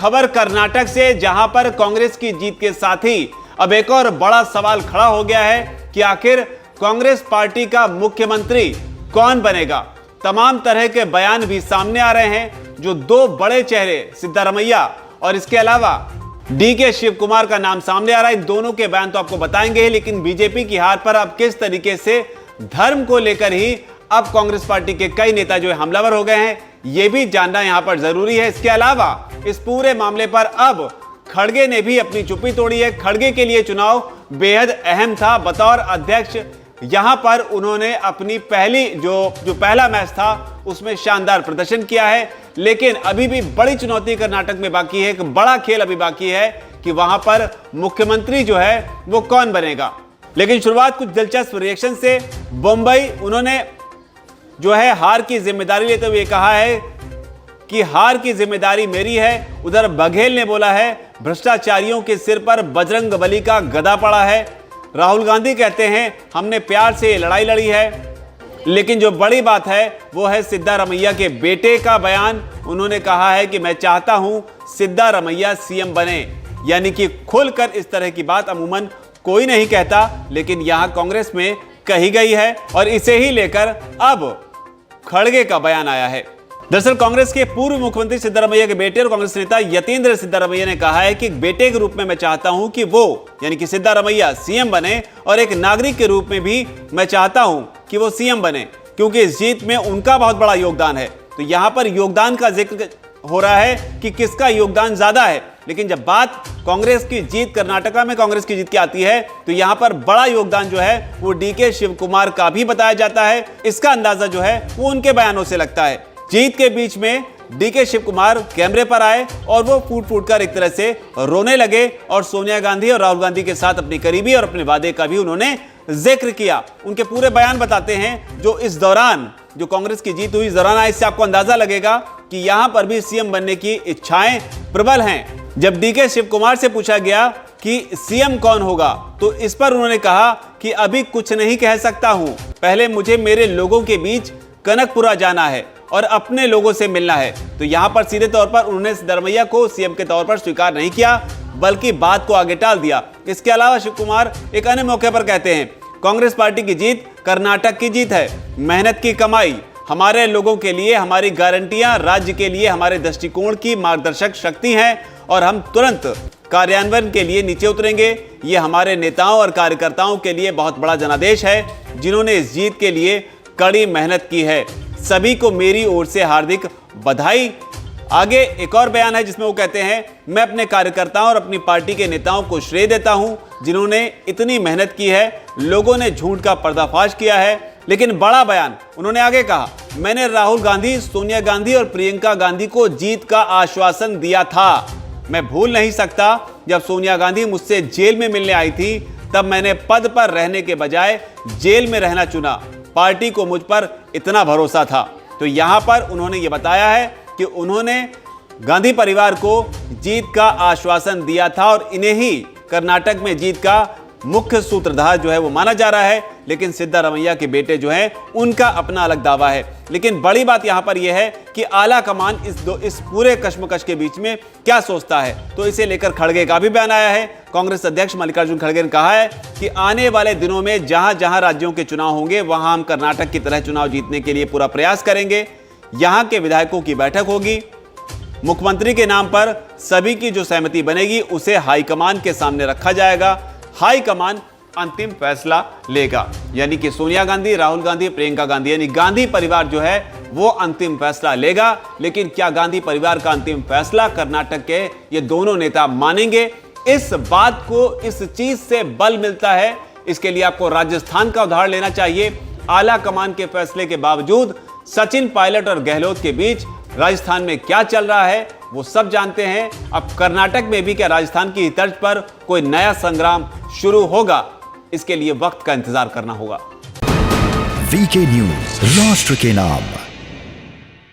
खबर कर्नाटक से, जहां पर कांग्रेस की जीत के साथ ही अब एक और बड़ा सवाल खड़ा हो गया है कि आखिर कांग्रेस पार्टी का मुख्यमंत्री कौन बनेगा। तमाम तरह के बयान भी सामने आ रहे हैं। जो दो बड़े चेहरे सिद्धारमैया और इसके अलावा डीके शिव कुमार का नाम सामने आ रहा है, इन दोनों के बयान तो आपको बताएंगे ही, लेकिन बीजेपी की हार पर अब किस तरीके से धर्म को लेकर ही अब कांग्रेस पार्टी के कई नेता जो है हमलावर हो गए हैं, यह भी जानना यहां पर जरूरी है। इसके अलावा इस पूरे मामले पर अब खड़गे ने भी अपनी चुप्पी तोड़ी है। खड़गे के लिए चुनाव बेहद अहम था। बतौर अध्यक्ष यहां पर उन्होंने अपनी पहली जो पहला मैच था उसमें शानदार प्रदर्शन किया है, लेकिन अभी भी बड़ी चुनौती कर्नाटक में बाकी है। एक बड़ा खेल अभी बाकी है कि वहां पर मुख्यमंत्री जो है वो कौन बनेगा। लेकिन शुरुआत कुछ दिलचस्प रिएक्शन से। बंबई उन्होंने जो है हार की जिम्मेदारी लेते हुए कहा है कि हार की जिम्मेदारी मेरी है। उधर बघेल ने बोला है भ्रष्टाचारियों के सिर पर बजरंगबली का गदा पड़ा है। राहुल गांधी कहते हैं हमने प्यार से लड़ाई लड़ी है। लेकिन जो बड़ी बात है वो है सिद्धारमैया के बेटे का बयान। उन्होंने कहा है कि मैं चाहता हूं सिद्धारमैया सीएम बने, यानी कि खुलकर इस तरह की बात अमूमन कोई नहीं कहता, लेकिन यहां कांग्रेस में कही गई है और इसे ही लेकर अब खड़गे का बयान आया है। दरअसल कांग्रेस के पूर्व मुख्यमंत्री सिद्धारमैया के बेटे और कांग्रेस नेता यतींद्र सिद्धारमैया ने कहा है कि बेटे के रूप में मैं चाहता हूं कि वो यानी कि सिद्धारमैया सीएम बने, और एक नागरिक के रूप में भी मैं चाहता हूं कि वो सीएम बने, क्योंकि इस जीत में उनका बहुत बड़ा योगदान है। तो यहां पर योगदान का जिक्र हो रहा है कि किसका योगदान ज्यादा है, लेकिन जब बात कांग्रेस की जीत, कर्नाटका में कांग्रेस की जीत की आती है, तो यहां पर बड़ा योगदान जो है वो डीके शिव कुमार का भी बताया जाता है। इसका अंदाजा जो है वो उनके बयानों से लगता है। जीत के बीच में डीके शिव कुमार कैमरे पर आए और वो फूट फूट कर एक तरह से रोने लगे, और सोनिया गांधी और राहुल गांधी के साथ अपनी करीबी और अपने वादे का भी उन्होंने जिक्र किया। उनके पूरे बयान बताते हैं जो इस दौरान जो कांग्रेस की जीत हुई इस दौरान, इससे आपको अंदाजा लगेगा कि यहां पर भी सीएम बनने की इच्छाएं प्रबल हैं। जब डीके शिव कुमार से पूछा गया कि सीएम कौन होगा, तो इस पर उन्होंने कहा कि अभी कुछ नहीं कह सकता हूं, पहले मुझे मेरे लोगों के बीच कनकपुरा जाना है और अपने लोगों से मिलना है। तो यहां पर सीधे तौर पर उन्होंने सिद्धारमैया को सीएम के तौर पर स्वीकार नहीं किया, बल्कि बात को आगे टाल दिया। इसके अलावा शिव कुमार एक अन्य मौके पर कहते हैं कांग्रेस पार्टी की जीत कर्नाटक की जीत है, मेहनत की कमाई, हमारे लोगों के लिए हमारी गारंटियां राज्य के लिए हमारे दृष्टिकोण की मार्गदर्शक शक्ति हैं, और हम तुरंत कार्यान्वयन के लिए नीचे उतरेंगे। ये हमारे नेताओं और कार्यकर्ताओं के लिए बहुत बड़ा जनादेश है जिन्होंने इस जीत के लिए कड़ी मेहनत की है। सभी को मेरी ओर से हार्दिक बधाई। आगे एक और बयान है जिसमें वो कहते हैं मैं अपने कार्यकर्ताओं और अपनी पार्टी के नेताओं को श्रेय देता हूं जिन्होंने इतनी मेहनत की है। लोगों ने झूठ का पर्दाफाश किया है। लेकिन बड़ा बयान उन्होंने आगे कहा, मैंने राहुल गांधी, सोनिया गांधी और प्रियंका गांधी को जीत का आश्वासन दिया था। मैं भूल नहीं सकता जब सोनिया गांधी मुझसे जेल में मिलने आई थी, तब मैंने पद पर रहने के बजाय जेल में रहना चुना। पार्टी को मुझ पर इतना भरोसा था। तो यहां पर उन्होंने ये बताया है कि उन्होंने गांधी परिवार को जीत का आश्वासन दिया था और इन्हें ही कर्नाटक में जीत का मुख्य सूत्रधार जो है वो माना जा रहा है। लेकिन सिद्धारमैया के बेटे जो हैं उनका अपना अलग दावा है। लेकिन बड़ी बात यहां पर यह है कि आला कमान इस पूरे कश्मकश के बीच में क्या सोचता है। तो इसे लेकर खड़गे का भी बयान आया है। कांग्रेस अध्यक्ष मल्लिकार्जुन खड़गे ने कहा है कि आने वाले दिनों में जहां जहां राज्यों के चुनाव होंगे वहां हम कर्नाटक की तरह चुनाव जीतने के लिए पूरा प्रयास करेंगे। यहां के विधायकों की बैठक होगी, मुख्यमंत्री के नाम पर सभी की जो सहमति बनेगी उसे हाईकमान के सामने रखा जाएगा। हाईकमान अंतिम फैसला लेगा, यानी कि सोनिया गांधी, राहुल गांधी, प्रियंका गांधी, यानी गांधी परिवार जो है वो अंतिम फैसला लेगा। लेकिन क्या गांधी परिवार का अंतिम फैसला कर्नाटक के ये दोनों नेता मानेंगे? इस बात को, इस चीज से बल मिलता है। इसके लिए आपको राजस्थान का उदाहरण लेना चाहिए। आला कमान के फैसले के बावजूद सचिन पायलट और गहलोत के बीच राजस्थान में क्या चल रहा है वो सब जानते हैं। अब कर्नाटक में भी क्या राजस्थान की तर्ज पर कोई नया संग्राम शुरू होगा? इसके लिए वक्त का इंतजार करना होगा। वीके न्यूज, राष्ट्र के नाम।